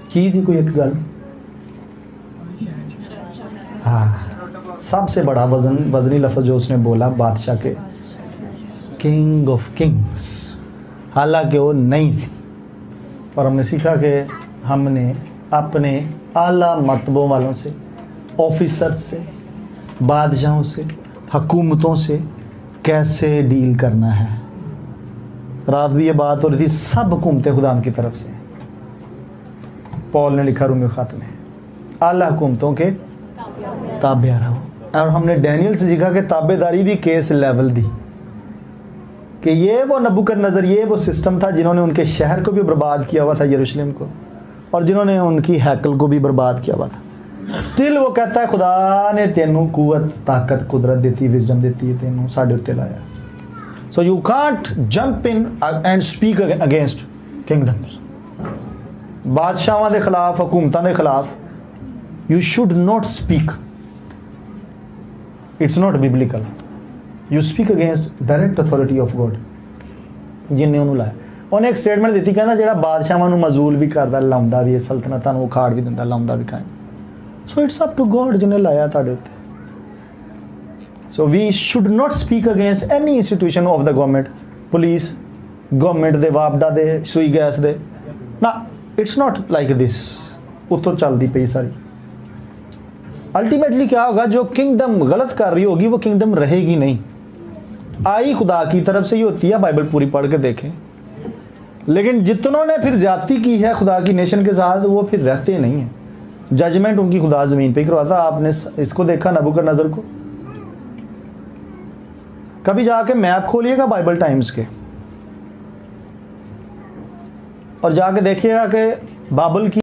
चीज़ ही कोई एक गल। हाँ, सबसे बड़ा वजनी लफ्ज़ जो उसने बोला बादशाह के, किंग ऑफ किंग्स, हालांकि वो नहीं थी। और हमने सीखा कि हमने अपने आला मर्तबों वालों से, ऑफिसर से, बादशाहों से, हुकूमतों से कैसे डील करना है। रात भी ये बात हो रही थी, सब हुकूमतें खुदा की तरफ से। पॉल ने लिखा रूमी ख़त में, आला हुकूमतों के ताबे रहो। और हमने डैनियल से सीखा कि ताबेदारी भी केस लेवल दी, कि ये वो नबूकदनेस्सर, ये वो सिस्टम था जिन्होंने उनके शहर को भी बर्बाद किया हुआ था, यरूशलेम को, और जिन्होंने उनकी हैकल को भी बर्बाद किया हुआ था। स्टिल वो कहता है खुदा ने तेनू कुवत, ताकत, कुदरत देती, विजडम देती है, तेनू साढ़े उत्ते लाया। So you can't jump in and speak against kingdoms. बादशाहों के खिलाफ, हुकूमतों के खिलाफ you should not speak, it's not biblical. You speak against direct authority of God जिन्हें उन्होंने लाया। उन्हें एक स्टेटमेंट दी, कहना जो बादशाहों मजूल भी करता, लाउंदा भी है, सल्तनतां नूं उखाड़ भी दिंदा, लाउंदा भी कायम। So it's up to God जिन्हें लाया तुहाडे उत्ते। So we should not speak against any institution of the government, police, government दे वापडा दे, सुई गैस दे ना। इट्स नॉट लाइक दिस, उत्तों चलती पई सारी। अल्टीमेटली क्या होगा, जो किंगडम गलत कर रही होगी वो किंगडम रहेगी नहीं। आई खुदा की तरफ से ही होती है, बाइबल पूरी पढ़ के देखें। लेकिन जितनों ने फिर ज्यादती की है खुदा की नेशन के साथ, वो फिर रहते नहीं हैं। जजमेंट उनकी खुदा जमीन पे करवाता। आपने इसको देखा नबूकदनेस्सर को? कभी जाके मैप खोलिएगा बाइबल टाइम्स के और जाके देखिएगा कि बाबल की